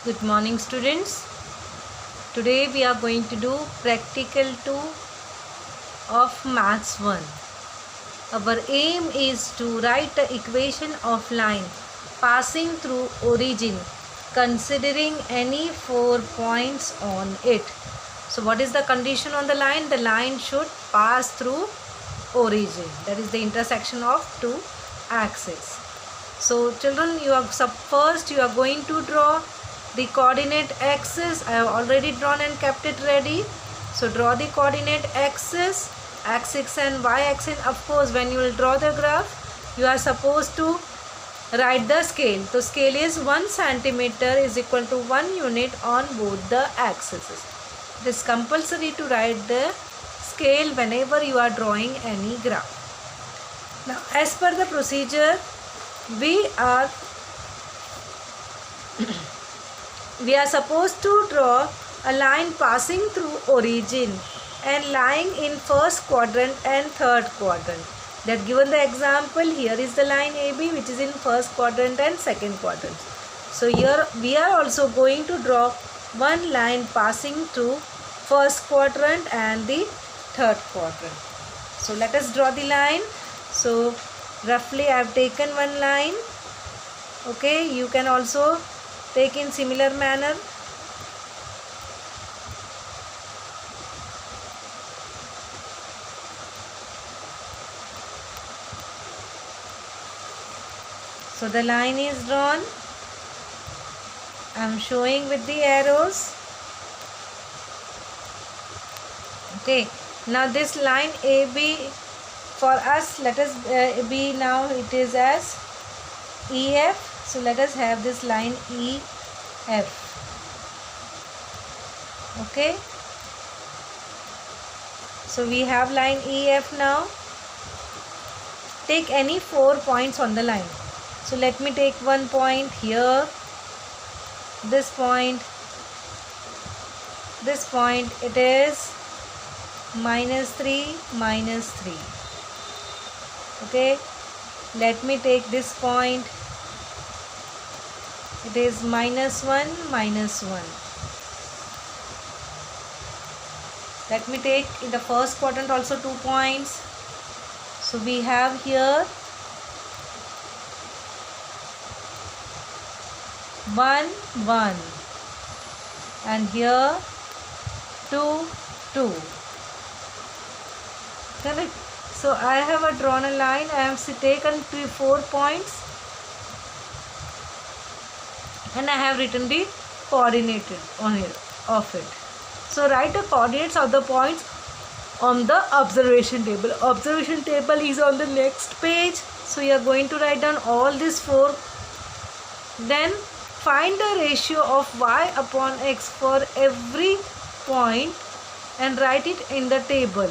Good morning, students. Today we are going to do practical 2 of maths 1. Our aim is to write the equation of line passing through origin considering any 4 points on it. So what is the condition on the line? The line should pass through origin, that is the intersection of two axes. So children, first you are going to draw the coordinate axis. I have already drawn and kept it ready. So draw the coordinate axis, x-axis and y-axis. Of course, when you will draw the graph, you are supposed to write the scale. So scale is 1 centimeter is equal to 1 unit on both the axes. It is compulsory to write the scale whenever you are drawing any graph. Now, as per the procedure, we are supposed to draw a line passing through origin and lying in first quadrant and third quadrant. That given the example, here is the line AB which is in first quadrant and second quadrant. So here we are also going to draw one line passing through first quadrant and the third quadrant. So let us draw the line. So roughly I have taken one line. Okay, you can also take in similar manner. So the line is drawn. I am showing with the arrows. Okay, now this line AB for us, let us be now it is as EF. So let us have this line EF. Okay. So we have line EF now. Take any 4 points on the line. So let me take one point here. This point. It is -3, -3. Okay. Let me take this point. It is -1, -1. Let me take in the first quadrant also 2 points. So we have here 1, 1 and here 2, 2. Correct. So I have drawn a line. I have taken 4 points and I have written the coordinate on it of it. So write the coordinates of the points on the observation table. Observation table is on the next page. So you are going to write down all these 4. Then find the ratio of y upon x for every point and write it in the table.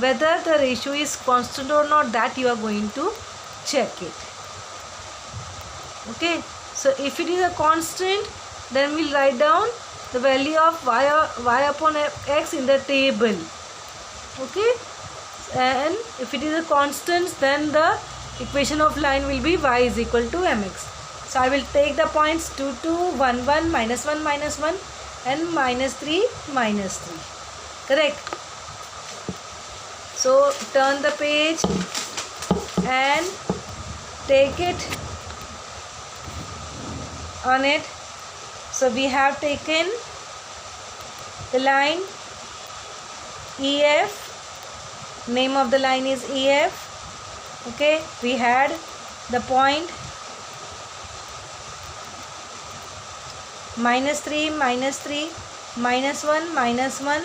Whether the ratio is constant or not, that you are going to check it. Okay. So if it is a constant, then we'll write down the value of y upon x in the table. Okay. And if it is a constant, then the equation of line will be y is equal to mx. So I will take the points 2, 2, 1, 1, -1, -1 and -3, -3. Correct. So turn the page and take it on it. So we have taken the line EF. Name of the line is EF. Okay, we had the point -3, -3, -1, -1,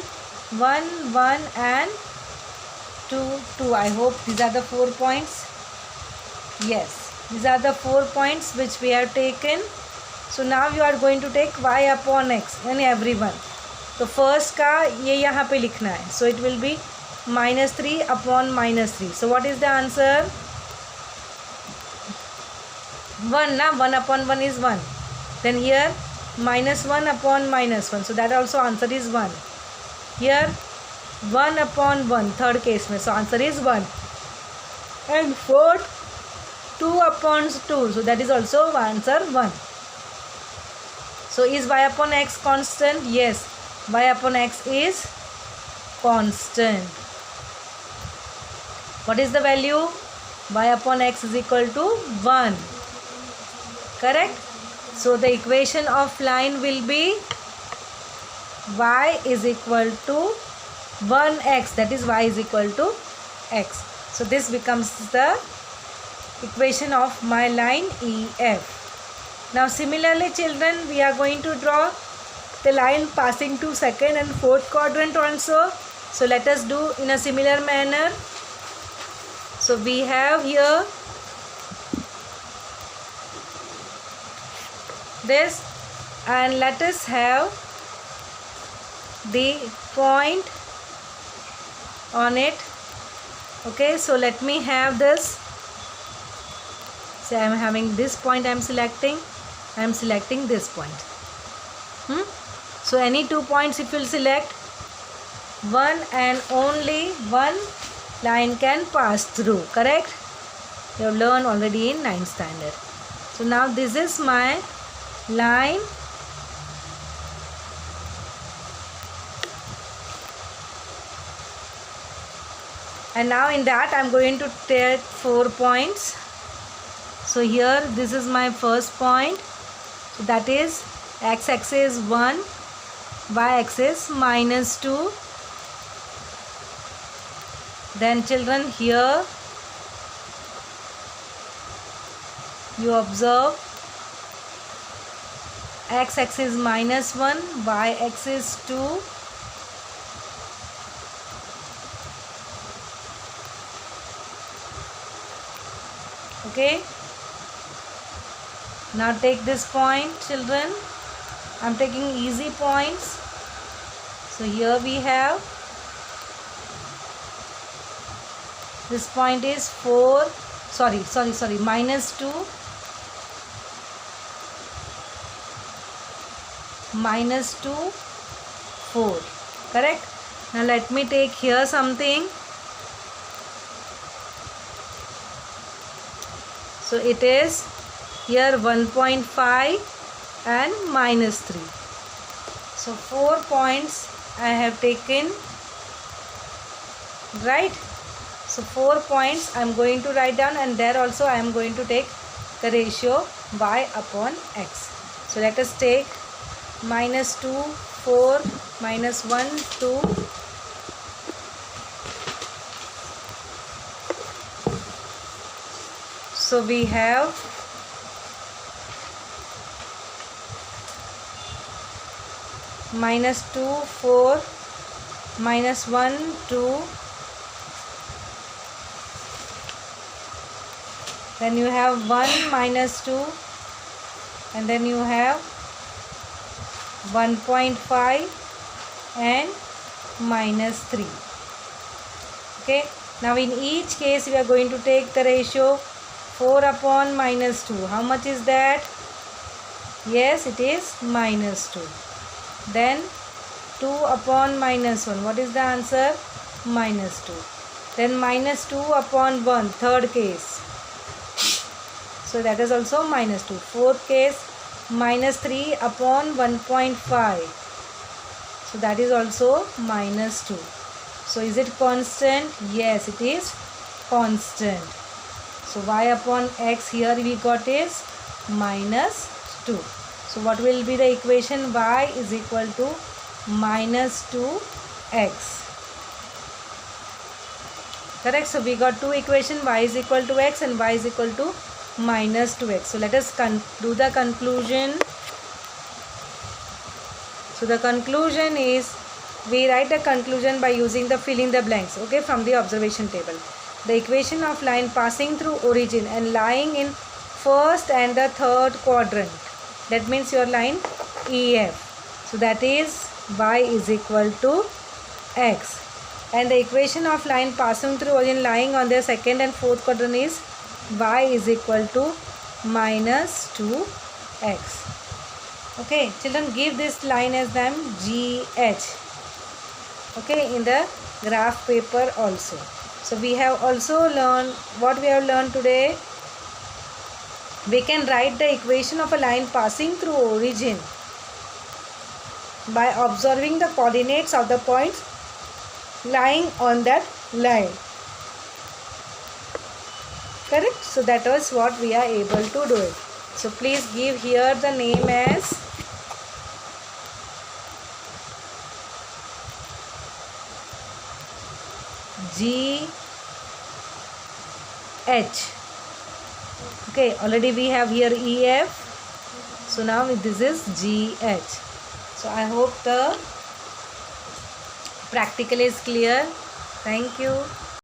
1, 1 and 2, 2. I hope these are the 4 points. Yes, these are the 4 points which we have taken. So now you are going to take y upon x in everyone. तो first का ये यहाँ पे लिखना है. So it will be -3 upon -3. So what is the answer? 1 na? 1 upon 1 is 1. Then here -1 upon -1. So that also answer is 1. Here 1 upon 1 third case में. So answer is 1. And fourth 2 upon 2. So that is also answer 1. So is y upon x constant? Yes, y upon x is constant. What is the value? Y upon x is equal to 1. Correct? So the equation of line will be y is equal to 1x, that is y is equal to x. So this becomes the equation of my line EF. Now similarly children, we are going to draw the line passing to second and fourth quadrant also. So let us do in a similar manner. So we have here this, and let us have the point on it. Okay, so let me have this. So I am having this point, I am selecting this point. So any 2 points if you will select, one and only one line can pass through. Correct? You have learned already in 9th standard. So now this is my line and now in that I am going to take 4 points. So here this is my first point. So that is x-axis 1, y-axis -2. Then children, here you observe x-axis -1, y-axis 2. Okay. Now take this point children. I am taking easy points. So here we have, this point is -2, 4. Correct? Now let me take here something. So it is here 1.5 and -3. So 4 points I have taken, right? So 4 points I am going to write down, and there also I am going to take the ratio y upon x. So let us take -2, 4, -1, 2. So we have -2, 4, -1, 2. Then you have 1, -2, and then you have 1.5 and -3. Okay. Now in each case we are going to take the ratio 4 upon -2. How much is that? Yes, it is -2. Then 2 upon -1. What is the answer? -2. Then -2 upon 1. Third case. So that is also -2. Fourth case, -3 upon 1.5. So that is also -2. So is it constant? Yes, it is constant. So y upon x here we got is -2. So what will be the equation? Y is equal to -2x. Correct? So we got two equations, y is equal to x and y is equal to -2x. So let us do the conclusion. So the conclusion is, we write the conclusion by using the fill in the blanks, okay, from the observation table. The equation of line passing through origin and lying in first and the third quadrant, that means your line EF. So that is y is equal to x, and the equation of line passing through origin lying on the second and fourth quadrant is y is equal to -2x. Okay, children, give this line as name GH, okay, in the graph paper also. So we have also learned, what we have learned today, we can write the equation of a line passing through origin by observing the coordinates of the points lying on that line. Correct? So that was what we are able to do it. So please give here the name as GH. Okay, already we have here EF. So now this is GH. So I hope the practical is clear. Thank you.